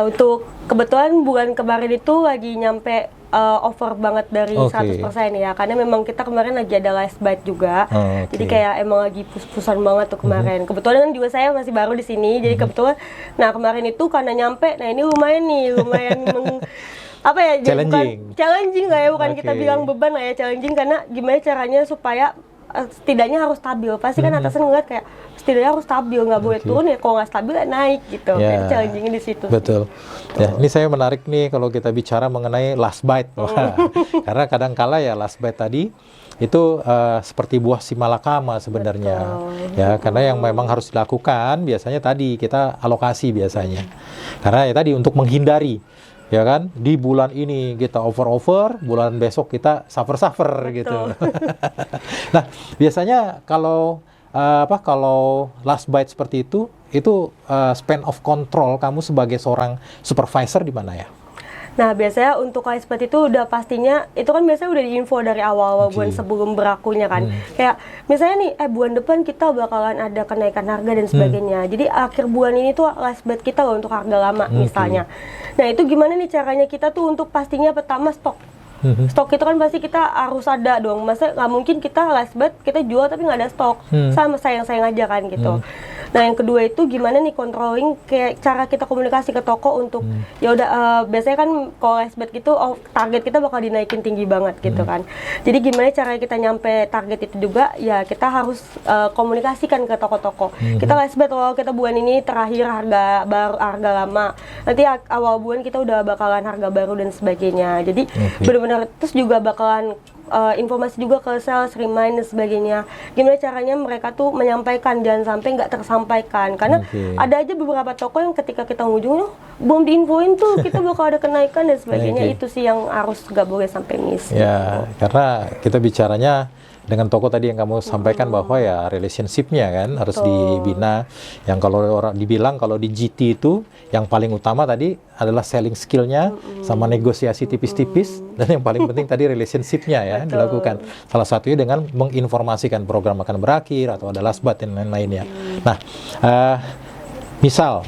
Untuk kebetulan bulan kemarin itu lagi nyampe over banget dari 100% ya, karena memang kita kemarin lagi ada last bite juga. Jadi kayak emang lagi pus-pusan banget tuh kemarin. Kebetulan kan juga saya masih baru di sini, jadi kebetulan nah kemarin itu karena nyampe, nah ini lumayan apa ya, challenging lah ya, bukan kita bilang beban lah ya, challenging karena gimana caranya supaya setidaknya harus stabil. Pasti kan atasan ngeliat kayak setidaknya harus stabil, nggak boleh turun ya, kalau nggak stabil ya naik gitu. Kayak challengingnya di situ.
Betul. Ya, ini saya menarik nih kalau kita bicara mengenai last bite. Karena kadang-kala ya last bite tadi itu seperti buah si malakama sebenarnya. Ya, karena yang memang harus dilakukan biasanya tadi kita alokasi biasanya. Karena ya tadi untuk menghindari, ya kan, di bulan ini kita over, bulan besok kita suffer gitu. Nah, biasanya kalau kalau last bite seperti itu span of control kamu sebagai seorang supervisor di mana ya?
Nah, biasanya untuk last bite itu udah pastinya, itu kan biasanya udah diinfo dari awal bulan sebelum berakunya kan. Kayak misalnya nih, bulan depan kita bakalan ada kenaikan harga dan sebagainya. Jadi akhir bulan ini tuh last bite kita loh untuk harga lama misalnya. Nah, itu gimana nih caranya kita tuh untuk pastinya pertama stok. Stok itu kan pasti kita harus ada dong. Masa nggak mungkin kita last bite kita jual tapi nggak ada stok. Sama sayang-sayang aja kan gitu. Nah, yang kedua itu gimana nih controlling kayak cara kita komunikasi ke toko untuk ya udah biasanya kan kalau last bite gitu target kita bakal dinaikin tinggi banget gitu kan. Jadi gimana cara kita nyampe target itu juga ya kita harus komunikasikan ke toko-toko. Kita last bite kalau kita bulan ini terakhir harga baru, harga lama. Nanti awal bulan kita udah bakalan harga baru dan sebagainya. Jadi benar-benar terus juga bakalan informasi juga ke sales, remind dan sebagainya. Gimana caranya mereka tuh menyampaikan, jangan sampai nggak tersampaikan. Karena ada aja beberapa toko yang ketika kita ujungnya belum diinfoin tuh kita bakal ada kenaikan dan sebagainya. Itu sih yang harus nggak boleh sampai miss.
Ya, karena kita bicaranya dengan toko tadi yang kamu sampaikan bahwa ya relationship-nya kan harus dibina. Yang kalau orang dibilang kalau di GT itu yang paling utama tadi adalah selling skill-nya sama negosiasi tipis-tipis, dan yang paling penting tadi relationship-nya ya dilakukan. Salah satunya dengan menginformasikan program akan berakhir atau ada last bat dan lain-lainnya. Nah, misal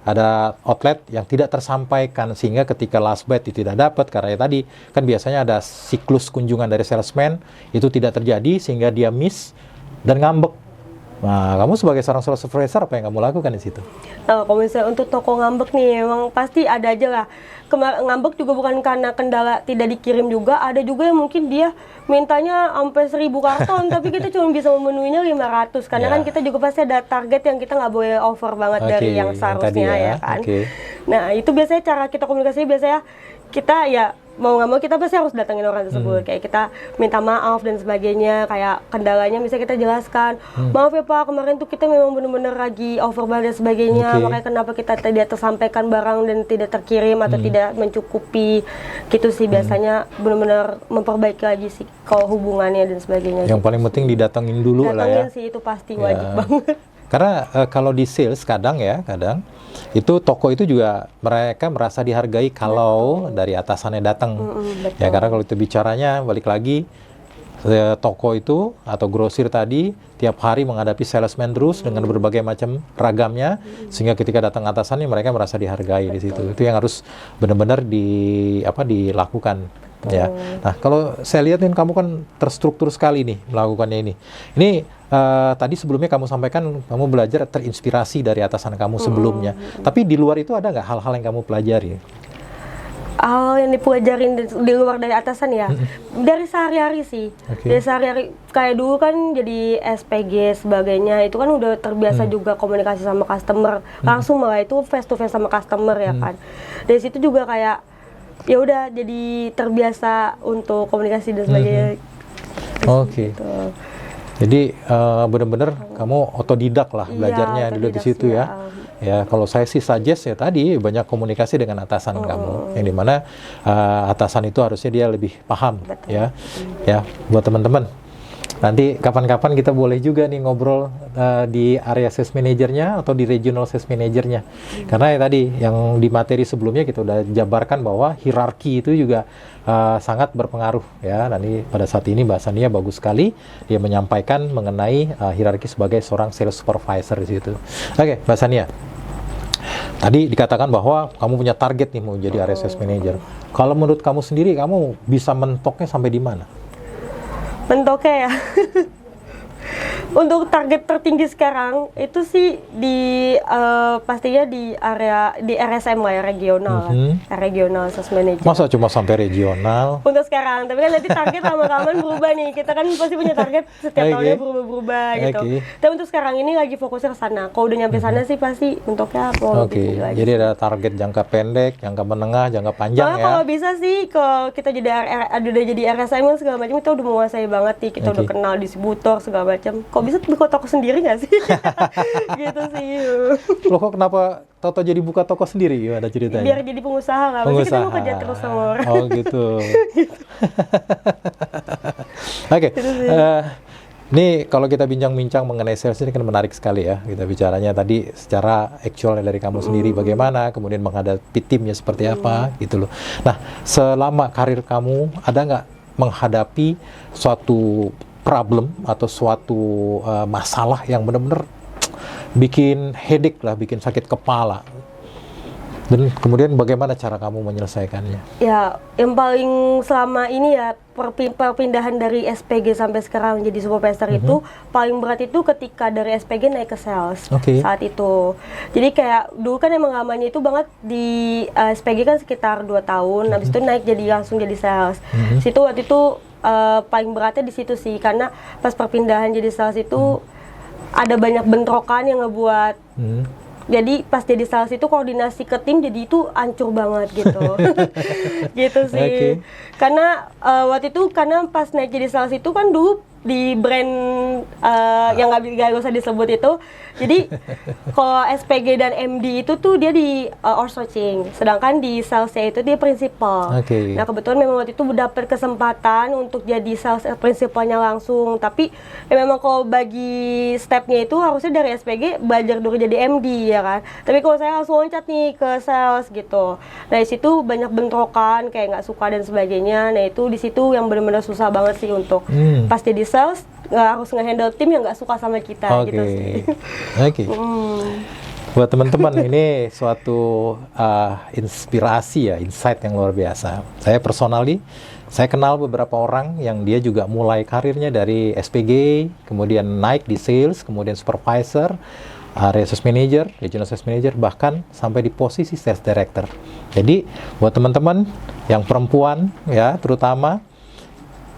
ada outlet yang tidak tersampaikan sehingga ketika last bite itu tidak dapat karena ya tadi kan biasanya ada siklus kunjungan dari salesman itu tidak terjadi sehingga dia miss dan ngambek. Nah, kamu sebagai seorang sales supervisor apa yang kamu lakukan di situ?
Nah, kalau misalnya untuk toko ngambek nih, memang pasti ada aja lah. Ngambek juga bukan karena kendala tidak dikirim juga, ada juga yang mungkin dia mintanya sampai 1000 karton, tapi kita cuma bisa memenuhinya 500, karena kan kita juga pasti ada target yang kita nggak boleh over banget dari yang seharusnya ya kan. Nah, itu biasanya cara kita komunikasi, biasanya kita ya mau nggak mau kita pasti harus datengin orang tersebut, kayak kita minta maaf dan sebagainya, kayak kendalanya bisa kita jelaskan, maaf ya Pak, kemarin tuh kita memang benar-benar lagi over dan sebagainya, makanya kenapa kita tidak tersampaikan barang dan tidak terkirim atau tidak mencukupi, gitu sih biasanya benar-benar memperbaiki lagi sih kalau hubungannya dan sebagainya.
Yang paling penting didatengin dulu lah ya.
Datengin sih itu pasti wajib banget.
Karena kalau di sales kadang itu toko itu juga mereka merasa dihargai kalau dari atasannya datang. Ya karena kalau itu bicaranya balik lagi toko itu atau grosir tadi tiap hari menghadapi salesman terus dengan berbagai macam ragamnya sehingga ketika datang atasannya mereka merasa dihargai di situ. Itu yang harus benar-benar dilakukan. Ya. Nah, kalau saya lihat nih kamu kan terstruktur sekali nih melakukannya ini. Ini tadi sebelumnya kamu sampaikan kamu belajar terinspirasi dari atasan kamu sebelumnya. Tapi di luar itu ada nggak hal-hal yang kamu pelajari?
Yang dipelajarin di luar dari atasan ya, dari sehari-hari sih. Dari sehari-hari, kayak dulu kan jadi SPG sebagainya, itu kan udah terbiasa juga komunikasi sama customer, langsung malah itu face to face sama customer ya kan. Dari situ juga kayak ya udah jadi terbiasa untuk komunikasi dan sebagainya. Gitu.
Jadi benar-benar kamu otodidak lah belajarnya dulu di situ ya. Ya kalau saya sih suggest ya tadi banyak komunikasi dengan atasan kamu, yang dimana atasan itu harusnya dia lebih paham. Ya buat teman-teman. Nanti kapan-kapan kita boleh juga nih ngobrol di area sales manajernya atau di regional sales manajernya. Karena ya tadi yang di materi sebelumnya kita udah jabarkan bahwa hierarki itu juga sangat berpengaruh ya. Nanti pada saat ini Mbak Sania bagus sekali dia menyampaikan mengenai hierarki sebagai seorang sales supervisor di situ. Oke, Mbak Sania. Tadi dikatakan bahwa kamu punya target nih mau jadi area sales manager. Kalau menurut kamu sendiri kamu bisa mentoknya sampai di mana?
Mentoknya ya. Untuk target tertinggi sekarang itu sih di pastinya di area di RSM lah ya, regional lah. Regional sales manager.
Masa cuma sampai regional?
Untuk sekarang, tapi kan nanti target lama-lama berubah nih. Kita kan pasti punya target setiap tahunnya berubah-berubah gitu. Tapi untuk sekarang ini lagi fokusnya ke sana. Kalau udah nyampe sana sih pasti untuknya mau lebih tinggi lagi.
Jadi ada target jangka pendek, jangka menengah, jangka panjang ya.
Kalau bisa sih kalau kita udah jadi RSM segala macam kita udah menguasai banget nih. Kita udah kenal distributor segala macam. Kok bisa buka toko sendiri nggak sih? Gitu sih.
Loh kok kenapa Toto jadi buka toko sendiri? Gimana ceritanya?
Biar jadi pengusaha lah. Pasti kita mau kerja terus sama orang.
Oh gitu. Oke. Ini kalau kita bincang-bincang mengenai sales ini kan menarik sekali ya. Kita bicaranya tadi secara actual dari kamu sendiri bagaimana, kemudian menghadapi timnya seperti apa gitu loh. Nah, selama karir kamu ada nggak menghadapi suatu problem atau suatu masalah yang benar-benar bikin headache lah, bikin sakit kepala, dan kemudian bagaimana cara kamu menyelesaikannya? Ya,
yang paling selama ini ya perpindahan dari SPG sampai sekarang jadi supervisor itu paling berat itu ketika dari SPG naik ke sales saat itu. Jadi kayak dulu kan emang lamanya itu banget di SPG kan sekitar 2 tahun, habis itu naik jadi langsung jadi sales. Situ waktu itu paling beratnya di situ sih, karena pas perpindahan jadi sales itu ada banyak bentrokan yang ngebuat jadi pas jadi sales itu koordinasi ke tim jadi itu hancur banget gitu. Gitu sih.
Oke.
Karena waktu itu karena pas naik jadi sales itu kan dulu di brand yang nggak usah disebut itu. Jadi kalau SPG dan MD itu tuh dia di outsourcing, sedangkan di salesnya itu dia principal.
Oke.
Nah kebetulan memang waktu itu dapat kesempatan untuk jadi sales principalnya langsung. Tapi ya memang kalau bagi stepnya itu harusnya dari SPG belajar dulu jadi MD ya kan. Tapi kalau saya langsung loncat nih ke sales gitu. Nah di situ banyak bentrokan kayak nggak suka dan sebagainya. Nah itu di situ yang benar-benar susah banget sih untuk pas jadi sales harus nge-handle tim yang nggak suka sama kita gitu sih.
Oke. Buat teman-teman ini suatu inspirasi ya, insight yang luar biasa. Saya personally, saya kenal beberapa orang yang dia juga mulai karirnya dari SPG, kemudian naik di sales, kemudian supervisor, area sales manager, regional sales manager, bahkan sampai di posisi sales director. Jadi buat teman-teman yang perempuan ya, terutama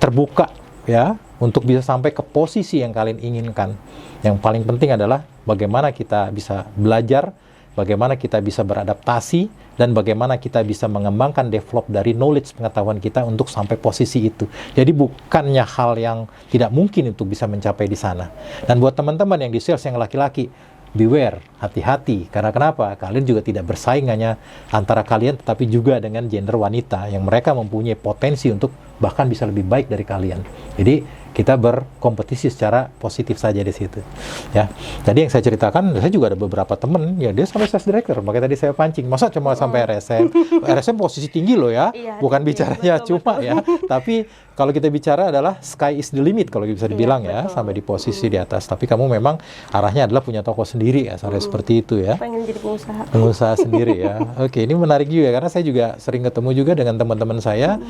terbuka ya untuk bisa sampai ke posisi yang kalian inginkan. Yang paling penting adalah bagaimana kita bisa belajar, bagaimana kita bisa beradaptasi, dan bagaimana kita bisa mengembangkan develop dari knowledge pengetahuan kita untuk sampai posisi itu. Jadi bukannya hal yang tidak mungkin untuk bisa mencapai di sana. Dan buat teman-teman yang di sales yang laki-laki, beware, hati-hati. Karena kenapa? Kalian juga tidak bersaing hanya antara kalian, tetapi juga dengan gender wanita yang mereka mempunyai potensi untuk bahkan bisa lebih baik dari kalian. Jadi kita berkompetisi secara positif saja di situ. Ya. Jadi yang saya ceritakan, saya juga ada beberapa temen, ya dia sampai sales director. Makanya tadi saya pancing, masa cuma sampai RSM? RSM posisi tinggi loh ya,
Iya,
bukan
tinggi,
bicaranya
betul,
cuma
betul.
ya. Tapi kalau kita bicara adalah sky is the limit kalau bisa dibilang ya,
betul.
sampai di posisi di atas. Tapi kamu memang arahnya adalah punya toko sendiri ya, seperti itu ya.
Pengen jadi pengusaha.
Pengusaha sendiri ya. Oke, ini menarik juga karena saya juga sering ketemu juga dengan teman-teman saya.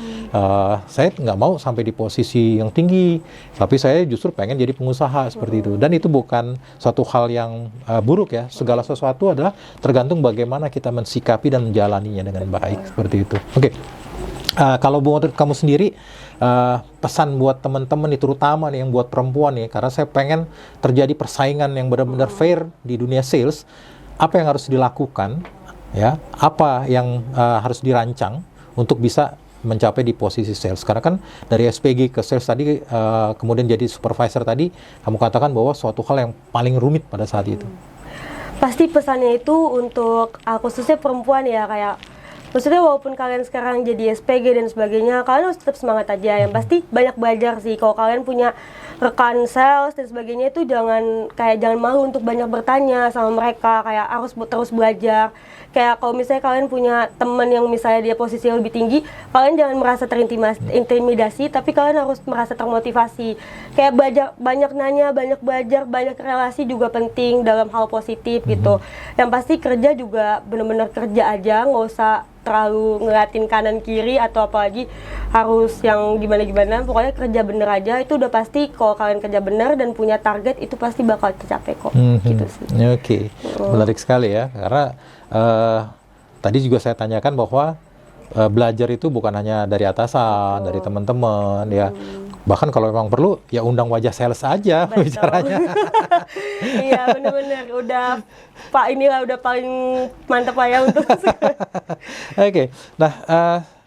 Saya nggak mau sampai di posisi yang tinggi, tapi saya justru pengen jadi pengusaha seperti itu. Dan itu bukan suatu hal yang buruk ya. Segala sesuatu adalah tergantung bagaimana kita mensikapi dan menjalaninya dengan baik seperti itu. Oke. Kalau buat kamu sendiri, pesan buat teman-teman nih, terutama nih yang buat perempuan nih, karena saya pengen terjadi persaingan yang benar-benar fair di dunia sales. Apa yang harus dilakukan, ya? Apa yang harus dirancang untuk bisa mencapai di posisi sales? Karena kan dari SPG ke sales tadi, kemudian jadi supervisor tadi, kamu katakan bahwa suatu hal yang paling rumit pada saat itu.
Pasti pesannya itu untuk khususnya perempuan ya, kayak maksudnya walaupun kalian sekarang jadi SPG dan sebagainya, kalian harus tetap semangat aja. Yang pasti banyak belajar sih. Kalau kalian punya rekan sales dan sebagainya itu jangan malu untuk banyak bertanya sama mereka, kayak harus terus belajar. Kayak kalau misalnya kalian punya teman yang misalnya dia posisi lebih tinggi, kalian jangan merasa terintimidasi, tapi kalian harus merasa termotivasi. Kayak banyak nanya, banyak belajar, banyak relasi juga penting dalam hal positif gitu. Yang pasti kerja juga benar-benar kerja aja, nggak usah terlalu ngeliatin kanan kiri atau apalagi harus yang gimana-gimana. Pokoknya kerja bener aja, itu udah pasti. Kalau kalian kerja bener dan punya target, itu pasti bakal tercapai kok. Gitu sih.
Oke, menarik sekali ya. Karena tadi juga saya tanyakan bahwa belajar itu bukan hanya dari atasan, dari teman-teman ya. Bahkan kalau memang perlu, ya undang wajah sales aja bicaranya.
Iya, bener-bener udah udah paling mantap lah ya untuk
Oke, nah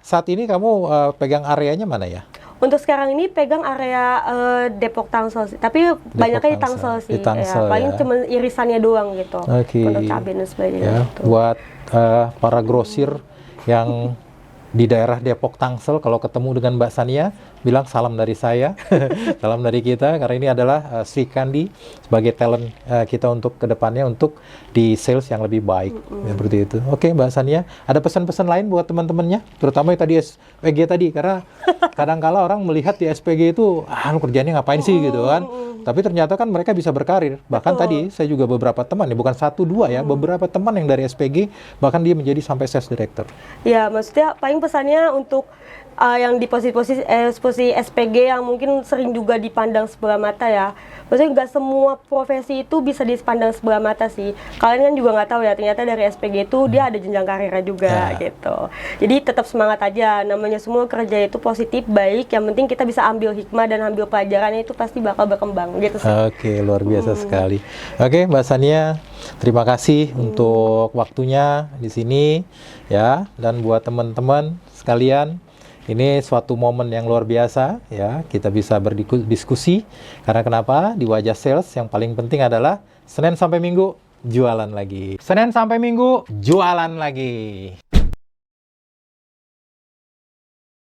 saat ini kamu pegang areanya mana ya?
Untuk sekarang ini pegang area Depok Tangsel sih, tapi banyaknya di Tangsel sih.
Di Tangsel,
ya, paling
ya.
cuma irisannya doang gitu.
Oke.
Untuk cabai dan sebagainya.
Ya,
gitu.
buat para grosir yang di daerah Depok Tangsel, kalau ketemu dengan Mbak Sania, bilang salam dari saya, salam dari kita, karena ini adalah Sri Kandi sebagai talent kita untuk kedepannya untuk di sales yang lebih baik, seperti itu. Oke, Mbak Sania, ada pesan-pesan lain buat teman-temannya, terutama yang tadi SPG tadi, karena kadang-kala orang melihat di SPG itu, kerjanya ngapain sih gitu kan, tapi ternyata kan mereka bisa berkarir. Bahkan tadi saya juga beberapa teman, ya bukan satu dua ya, beberapa teman yang dari SPG, bahkan dia menjadi sampai sales director.
Ya, maksudnya paling pesannya untuk yang di posisi SPG yang mungkin sering juga dipandang sebelah mata ya. Maksudnya nggak semua profesi itu bisa dipandang sebelah mata sih. Kalian kan juga nggak tahu ya, ternyata dari SPG itu dia ada jenjang karirnya juga gitu. Jadi tetap semangat aja. Namanya semua kerja itu positif, baik. Yang penting kita bisa ambil hikmah dan ambil pelajarannya, itu pasti bakal berkembang gitu sih.
Oke, luar biasa sekali. Oke, Mbak Sania, terima kasih untuk waktunya di sini ya, dan buat teman-teman sekalian, ini suatu momen yang luar biasa ya, kita bisa berdiskusi. Karena kenapa? Di Wajah Sales yang paling penting adalah Senin sampai Minggu jualan lagi. Senin sampai Minggu jualan lagi.